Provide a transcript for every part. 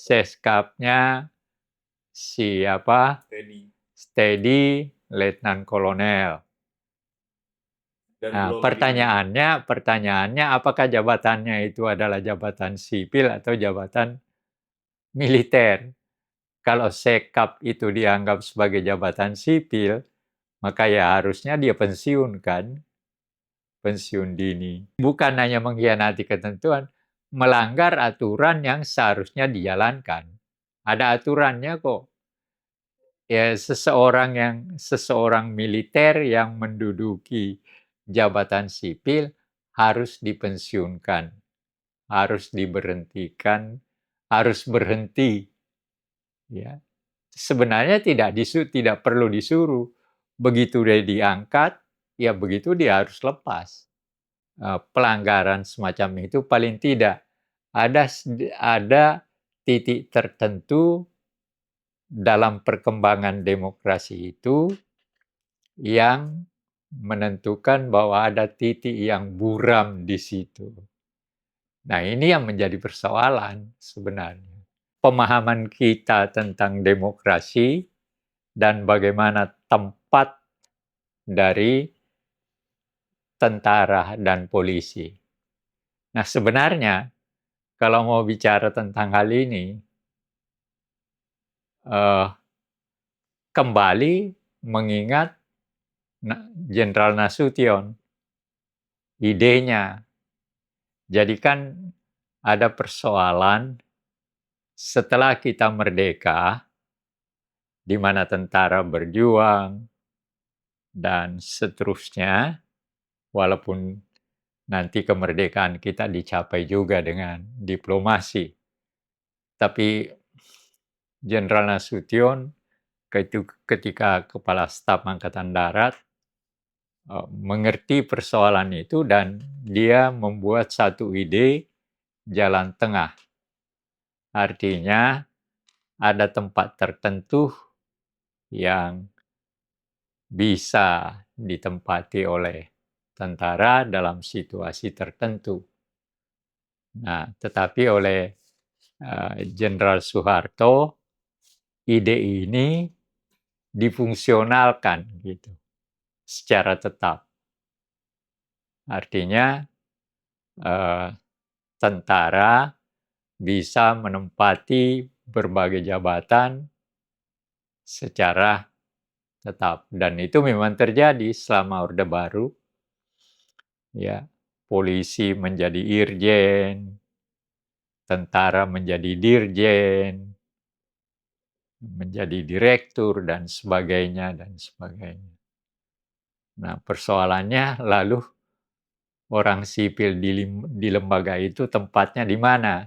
Seskapnya siapa? Steady Letnan Kolonel. Nah, pertanyaannya apakah jabatannya itu adalah jabatan sipil atau jabatan militer? Kalau sekap itu dianggap sebagai jabatan sipil, maka ya harusnya dia pensiun kan? Pensiun dini. Bukan hanya mengkhianati ketentuan, melanggar aturan yang seharusnya dijalankan. Ada aturannya kok. Ya, seseorang militer yang menduduki jabatan sipil harus dipensiunkan, harus diberhentikan, harus berhenti. Ya, sebenarnya tidak perlu disuruh. Begitu dia diangkat, ya begitu dia harus lepas. Pelanggaran semacam itu paling tidak ada titik tertentu dalam perkembangan demokrasi itu yang menentukan bahwa ada titik yang buram di situ. Nah, ini yang menjadi persoalan sebenarnya. Pemahaman kita tentang demokrasi dan bagaimana tempat dari tentara dan polisi. Nah, sebenarnya kalau mau bicara tentang hal ini, kembali mengingat Jenderal Nasution, idenya. Jadi kan ada persoalan setelah kita merdeka, di mana tentara berjuang, dan seterusnya, walaupun nanti kemerdekaan kita dicapai juga dengan diplomasi. Tapi Jenderal Nasution ketika Kepala Staf Angkatan Darat mengerti persoalan itu dan dia membuat satu ide jalan tengah. Artinya ada tempat tertentu yang bisa ditempati oleh tentara dalam situasi tertentu. Nah, tetapi oleh Jenderal Soeharto, ide ini difungsionalkan gitu secara tetap. Artinya tentara bisa menempati berbagai jabatan secara tetap, dan itu memang terjadi selama Orde Baru. Ya, polisi menjadi irjen, tentara menjadi dirjen, menjadi direktur dan sebagainya dan sebagainya. Nah, persoalannya lalu orang sipil di lembaga itu tempatnya di mana?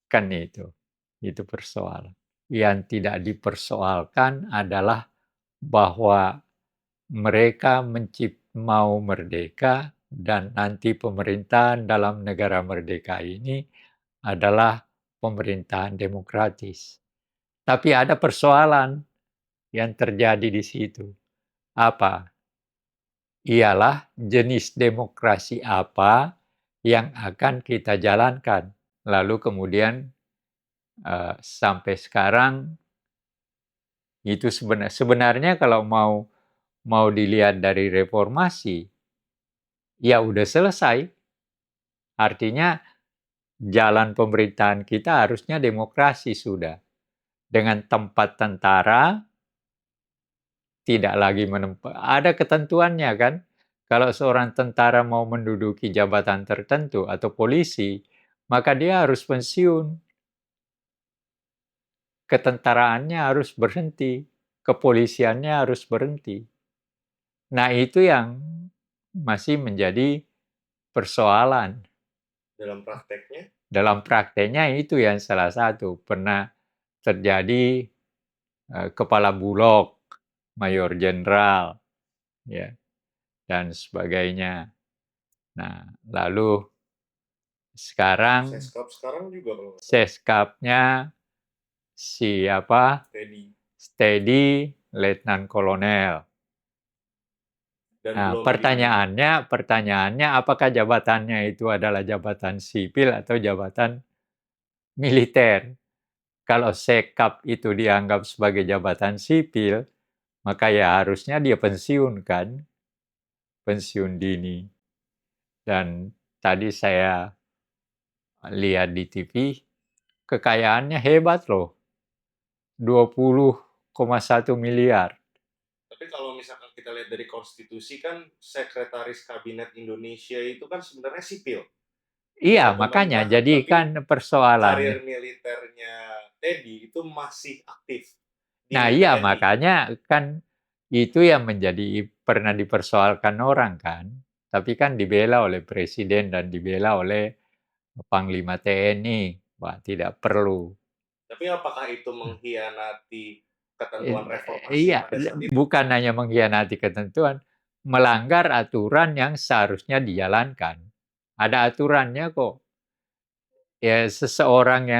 Kan itu persoalan. Yang tidak dipersoalkan adalah bahwa mereka mau merdeka dan nanti pemerintahan dalam negara merdeka ini adalah pemerintahan demokratis. Tapi ada persoalan yang terjadi di situ. Apa? Ialah jenis demokrasi apa yang akan kita jalankan. Lalu kemudian sampai sekarang itu sebenarnya kalau mau dilihat dari reformasi, ya udah selesai. Artinya jalan pemerintahan kita harusnya demokrasi sudah. Dengan tempat tentara, tidak lagi ada ketentuannya kan. Kalau seorang tentara mau menduduki jabatan tertentu atau polisi, maka dia harus pensiun. Ketentaraannya harus berhenti, kepolisiannya harus berhenti. Nah, itu yang masih menjadi persoalan. Dalam prakteknya itu yang salah satu. Pernah terjadi kepala bulog, mayor jenderal, ya, dan sebagainya. Nah, lalu sekarang seskapnya siapa? Steady Letnan Kolonel. Nah, pertanyaannya apakah jabatannya itu adalah jabatan sipil atau jabatan militer? kalau sekap itu dianggap sebagai jabatan sipil, maka ya harusnya dia pensiun kan, pensiun dini. Dan tadi saya lihat di TV, kekayaannya hebat loh, 20,1 miliar. Tapi kalau misalkan kita lihat dari konstitusi kan sekretaris kabinet Indonesia itu kan sebenarnya sipil. Iya, Bukan makanya pemerintahan, jadi tapi kan persoalannya. karir militernya Teddy itu masih aktif di Nah iya, TNI. makanya kan itu yang menjadi pernah dipersoalkan orang kan, tapi kan dibela oleh presiden dan dibela oleh Panglima TNI. Wah, tidak perlu. Tapi apakah itu mengkhianati ketentuan reformasi Iya, pada saat itu? bukan hanya mengkhianati ketentuan, melanggar aturan yang seharusnya dijalankan. Ada aturannya kok. Ya, seseorang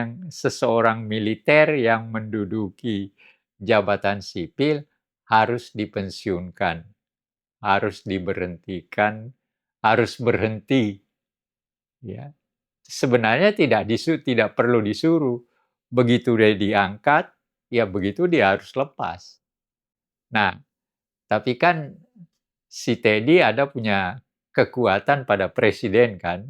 militer yang menduduki jabatan sipil harus dipensiunkan, harus diberhentikan, harus berhenti. Ya, sebenarnya tidak perlu disuruh. Begitu dia diangkat, ya begitu dia harus lepas. Nah, tapi kan si Teddy ada punya kekuatan pada presiden kan.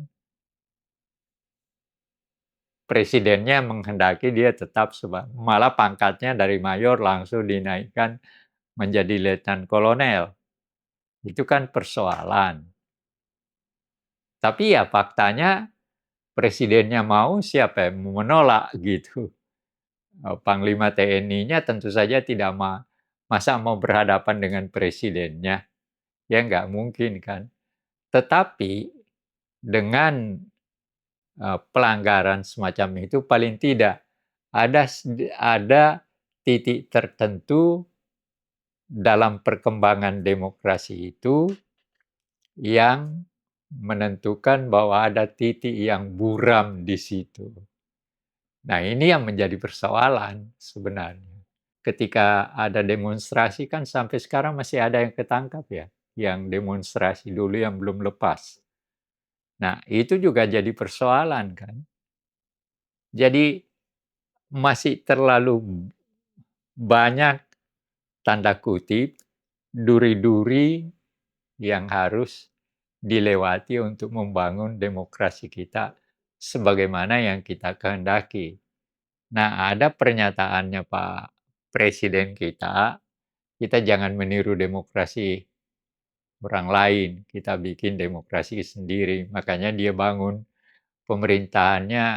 Presidennya menghendaki dia tetap malah pangkatnya dari mayor langsung dinaikkan menjadi letnan kolonel. Itu kan persoalan. Tapi ya faktanya presidennya mau, siapa yang menolak gitu. Panglima TNI-nya tentu saja tidak masa mau berhadapan dengan presidennya. Ya nggak mungkin kan. Tetapi dengan pelanggaran semacam itu paling tidak ada titik tertentu dalam perkembangan demokrasi itu yang menentukan bahwa ada titik yang buram di situ. Nah, ini yang menjadi persoalan sebenarnya. Ketika ada demonstrasi kan sampai sekarang masih ada yang ketangkap ya, yang demonstrasi dulu yang belum lepas. Nah, itu juga jadi persoalan kan. Jadi masih terlalu banyak tanda kutip duri-duri yang harus dilewati untuk membangun demokrasi kita sebagaimana yang kita kehendaki. Nah, ada pernyataannya Pak Presiden kita jangan meniru demokrasi orang lain, kita bikin demokrasi sendiri. Makanya dia bangun pemerintahannya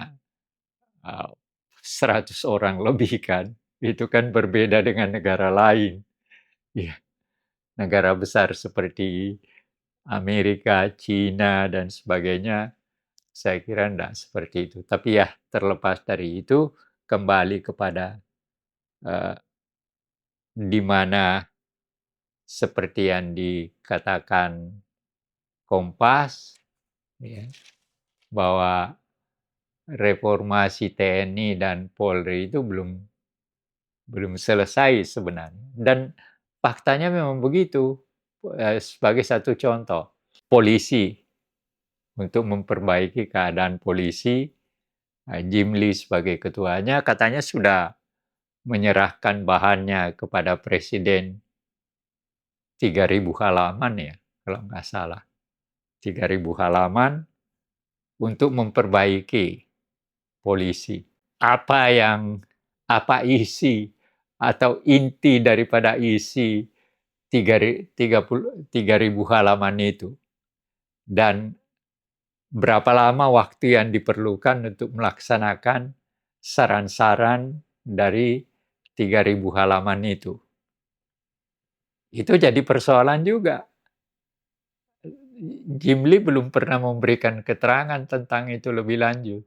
100 orang lebih kan. Itu kan berbeda dengan negara lain. Ya, negara besar seperti Amerika, China, dan sebagainya, saya kira enggak seperti itu. Tapi ya, terlepas dari itu, kembali kepada di mana seperti yang dikatakan Kompas, ya, bahwa reformasi TNI dan Polri itu belum selesai sebenarnya. Dan faktanya memang begitu. Sebagai satu contoh, polisi, untuk memperbaiki keadaan polisi, Jim Lee sebagai ketuanya katanya sudah menyerahkan bahannya kepada presiden 3.000 halaman ya, kalau nggak salah. 3.000 halaman untuk memperbaiki polisi. Apa isi atau inti daripada isi 3.000 halaman itu? Dan berapa lama waktu yang diperlukan untuk melaksanakan saran-saran dari 3.000 halaman itu? Itu jadi persoalan juga. Jim Lee belum pernah memberikan keterangan tentang itu lebih lanjut.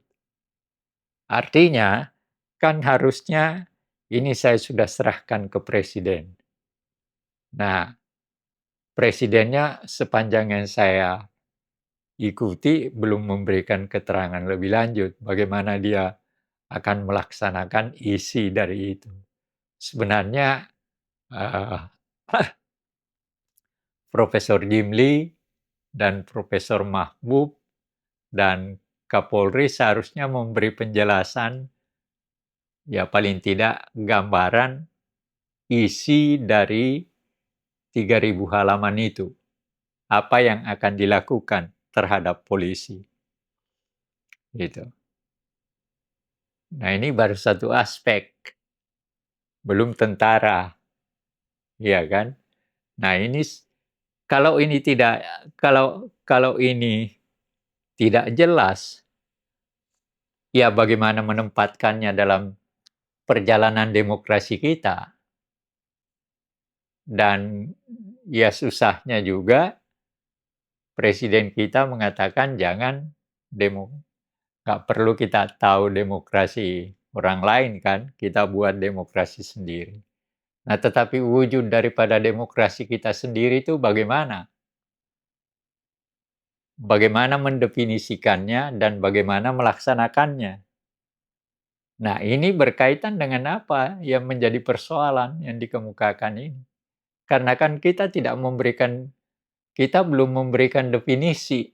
Artinya, kan harusnya ini saya sudah serahkan ke presiden. Nah, presidennya sepanjang yang saya ikuti belum memberikan keterangan lebih lanjut bagaimana dia akan melaksanakan isi dari itu. Sebenarnya uh, Profesor Jim Lee dan Profesor Mahbub dan Kapolri seharusnya memberi penjelasan ya paling tidak gambaran isi dari 3.000 halaman itu. Apa yang akan dilakukan terhadap polisi. Gitu. Nah, ini baru satu aspek. Belum tentara. Ya kan? Nah, ini kalau ini tidak kalau ini tidak jelas, ya bagaimana menempatkannya dalam perjalanan demokrasi kita. Dan ya susahnya juga presiden kita mengatakan jangan nggak perlu kita tahu demokrasi orang lain kan, kita buat demokrasi sendiri. Nah, tetapi wujud daripada demokrasi kita sendiri itu bagaimana? Bagaimana mendefinisikannya dan bagaimana melaksanakannya? Nah, ini berkaitan dengan apa yang menjadi persoalan yang dikemukakan ini. Karena kan kita belum memberikan definisi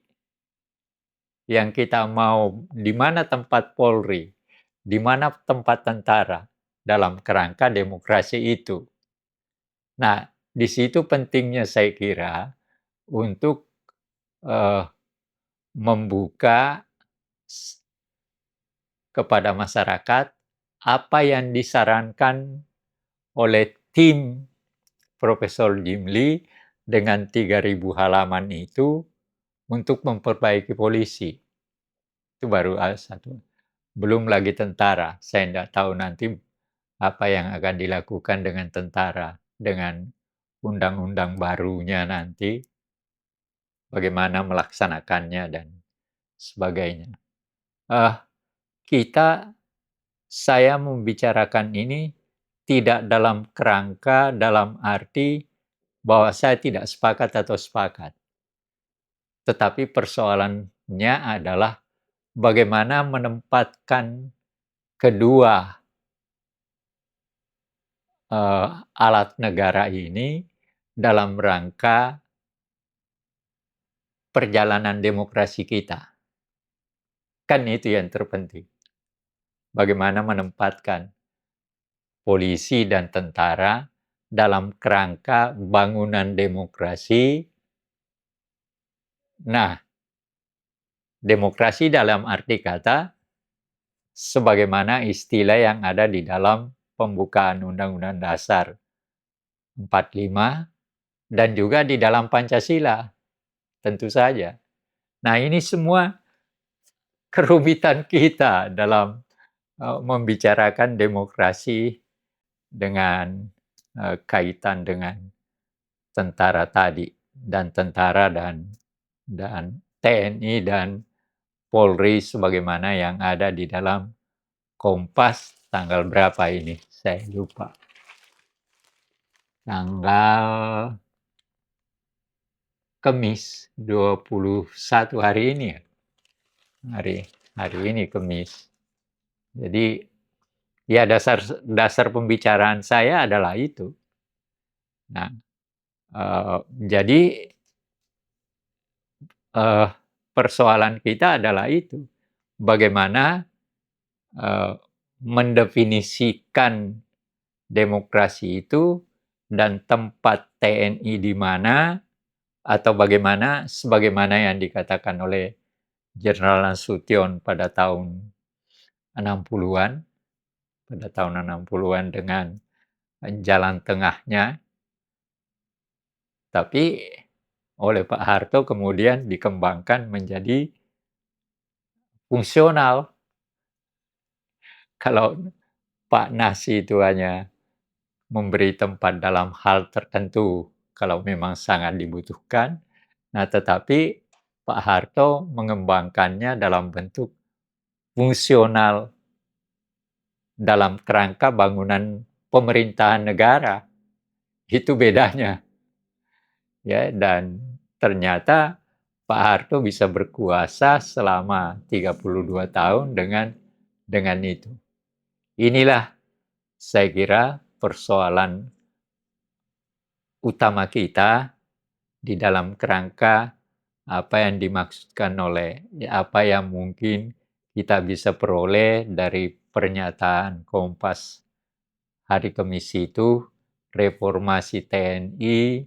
yang kita mau, di mana tempat Polri, di mana tempat tentara dalam kerangka demokrasi itu. Nah, di situ pentingnya saya kira untuk membuka kepada masyarakat apa yang disarankan oleh tim Profesor Jim Lee dengan 3.000 halaman itu untuk memperbaiki polisi. Itu baru satu. Belum lagi tentara. Saya tidak tahu nanti apa yang akan dilakukan dengan tentara, dengan undang-undang barunya nanti, bagaimana melaksanakannya dan sebagainya. Saya membicarakan ini tidak dalam kerangka, dalam arti bahwa saya tidak sepakat atau sepakat. Tetapi persoalannya adalah bagaimana menempatkan kedua alat negara ini dalam rangka perjalanan demokrasi kita. Kan itu yang terpenting. Bagaimana menempatkan polisi dan tentara dalam kerangka bangunan demokrasi. Nah, demokrasi dalam arti kata sebagaimana istilah yang ada di dalam pembukaan Undang-Undang Dasar 45 dan juga di dalam Pancasila, tentu saja. Nah, ini semua kerumitan kita dalam membicarakan demokrasi dengan kaitan dengan tentara tadi, dan tentara dan TNI dan Polri sebagaimana yang ada di dalam Kompas tanggal berapa ini? Saya lupa. Tanggal Kamis 21 hari ini ya. Hari ini Kamis. Jadi ya dasar pembicaraan saya adalah itu. Nah, jadi persoalan kita adalah itu. Bagaimana mendefinisikan demokrasi itu dan tempat TNI di mana, atau bagaimana sebagaimana yang dikatakan oleh Jenderal Nasution pada tahun 60-an, dengan jalan tengahnya, tapi oleh Pak Harto kemudian dikembangkan menjadi fungsional. Kalau Pak Nasi itu hanya memberi tempat dalam hal tertentu kalau memang sangat dibutuhkan. Nah, tetapi Pak Harto mengembangkannya dalam bentuk fungsional dalam kerangka bangunan pemerintahan negara. Itu bedanya. Ya, dan ternyata Pak Harto bisa berkuasa selama 32 tahun dengan itu. Inilah saya kira persoalan utama kita di dalam kerangka apa yang dimaksudkan oleh apa yang mungkin kita bisa peroleh dari pernyataan Kompas hari Kamis itu, reformasi TNI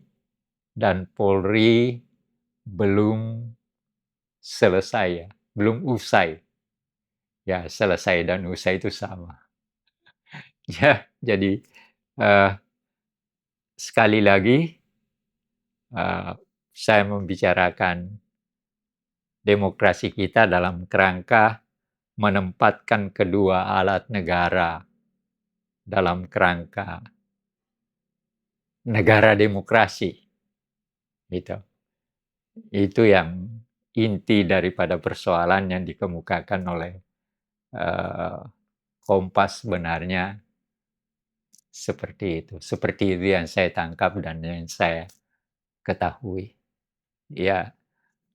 dan Polri belum selesai ya, belum usai. Ya, selesai dan usai itu sama. Ya, jadi eh, sekali lagi eh, saya membicarakan demokrasi kita dalam kerangka menempatkan kedua alat negara dalam kerangka negara demokrasi. Gitu. Itu yang inti daripada persoalan yang dikemukakan oleh eh, Kompas sebenarnya seperti itu. Seperti itu yang saya tangkap dan yang saya ketahui. Ya,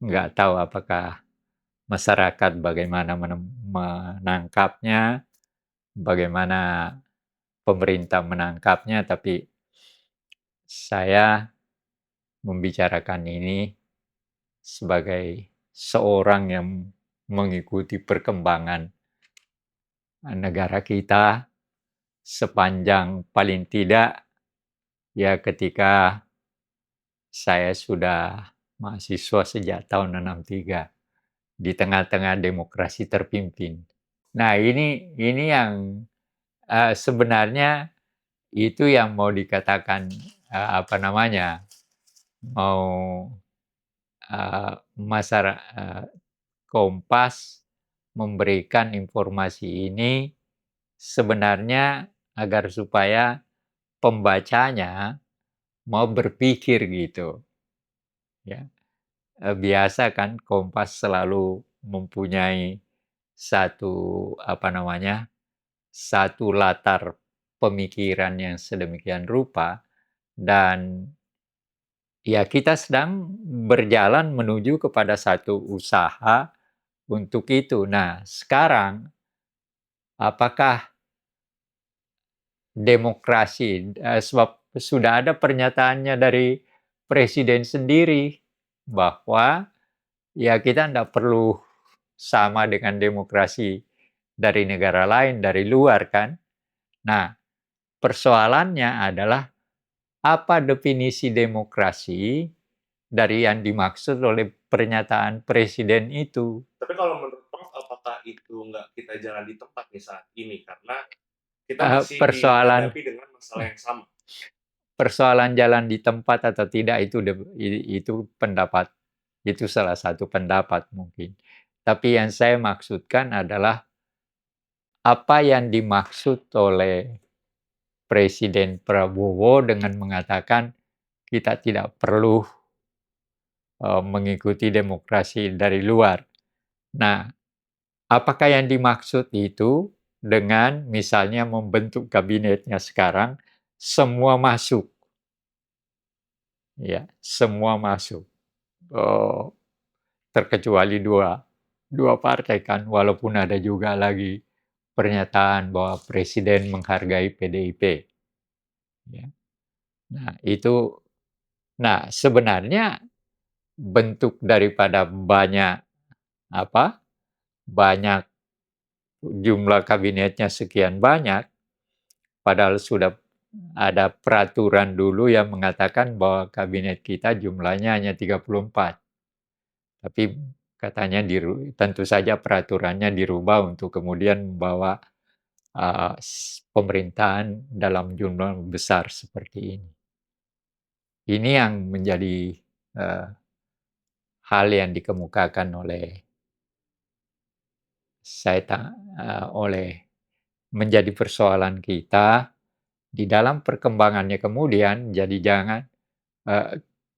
nggak tahu apakah masyarakat bagaimana menangkapnya, bagaimana pemerintah menangkapnya, tapi saya membicarakan ini sebagai seorang yang mengikuti perkembangan negara kita sepanjang paling tidak ya ketika saya sudah mahasiswa sejak tahun 63 di tengah-tengah demokrasi terpimpin. Nah, ini yang sebenarnya itu yang mau dikatakan apa namanya? Mau masyarakat Kompas memberikan informasi ini sebenarnya agar supaya pembacanya mau berpikir gitu. Ya, biasa kan Kompas selalu mempunyai satu apa namanya? Satu latar pemikiran yang sedemikian rupa dan ya kita sedang berjalan menuju kepada satu usaha untuk itu. Nah, sekarang apakah demokrasi sebab sudah ada pernyataannya dari presiden sendiri bahwa ya kita tidak perlu sama dengan demokrasi dari negara lain, dari luar kan. Nah, persoalannya adalah apa definisi demokrasi dari yang dimaksud oleh pernyataan presiden itu. Tapi kalau menurut Prof, apakah itu nggak kita jalan di tempat nih saat ini? Karena kita masih Persoalan dihadapi dengan masalah yang sama. persoalan jalan di tempat atau tidak itu pendapat, itu salah satu pendapat mungkin. Tapi yang saya maksudkan adalah apa yang dimaksud oleh Presiden Prabowo dengan mengatakan kita tidak perlu mengikuti demokrasi dari luar. Nah, apakah yang dimaksud itu dengan misalnya membentuk kabinetnya sekarang semua masuk, ya semua masuk, oh, terkecuali dua partai kan, walaupun ada juga lagi pernyataan bahwa presiden menghargai PDIP. Ya. Nah itu, nah sebenarnya bentuk daripada banyak jumlah kabinetnya sekian banyak, padahal sudah ada peraturan dulu yang mengatakan bahwa kabinet kita jumlahnya hanya 34. Tapi katanya tentu saja peraturannya dirubah untuk kemudian membawa pemerintahan dalam jumlah besar seperti ini. Ini yang menjadi uh, hal yang dikemukakan oleh oleh menjadi persoalan kita di dalam perkembangannya kemudian. Jadi jangan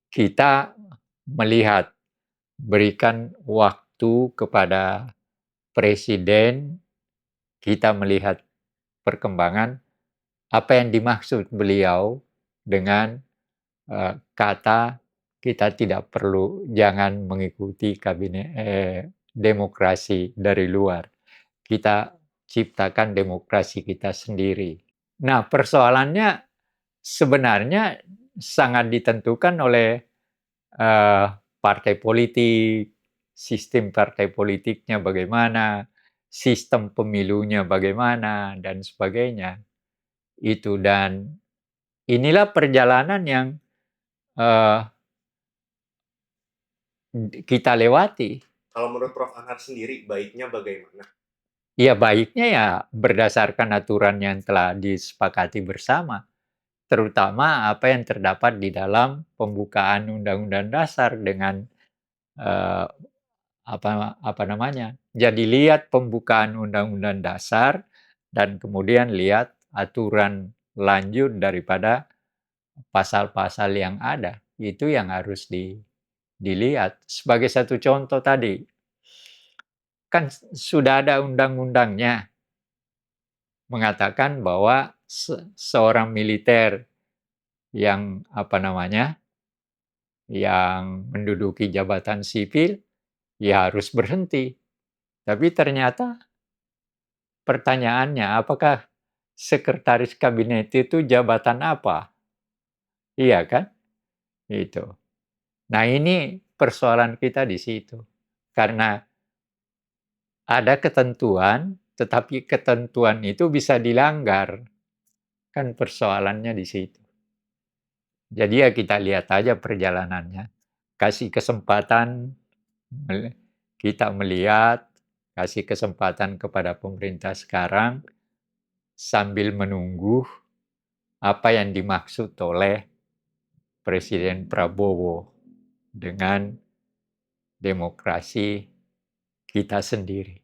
kita melihat, berikan waktu kepada presiden, kita melihat perkembangan apa yang dimaksud beliau dengan kata kita tidak perlu, jangan mengikuti demokrasi dari luar. Kita ciptakan demokrasi kita sendiri. Nah, persoalannya sebenarnya sangat ditentukan oleh partai politik, sistem partai politiknya bagaimana, sistem pemilunya bagaimana, dan sebagainya. Itu, dan inilah perjalanan yang kita lewati. Kalau menurut Prof. Anhar sendiri, baiknya bagaimana? Ya, baiknya ya berdasarkan aturan yang telah disepakati bersama, terutama apa yang terdapat di dalam pembukaan Undang-Undang Dasar dengan eh, apa namanya. Jadi lihat pembukaan Undang-Undang Dasar dan kemudian lihat aturan lanjut daripada pasal-pasal yang ada. Itu yang harus dilihat. Sebagai satu contoh tadi, kan sudah ada undang-undangnya mengatakan bahwa seorang militer yang yang menduduki jabatan sipil ya harus berhenti. Tapi ternyata pertanyaannya, apakah sekretaris kabinet itu jabatan apa? Iya kan? Itu. Nah, ini persoalan kita di situ. Karena ada ketentuan, tetapi ketentuan itu bisa dilanggar. Kan persoalannya di situ. Jadi ya kita lihat aja perjalanannya. Kasih kesempatan kita melihat, kasih kesempatan kepada pemerintah sekarang sambil menunggu apa yang dimaksud oleh Presiden Prabowo dengan demokrasi kita sendiri.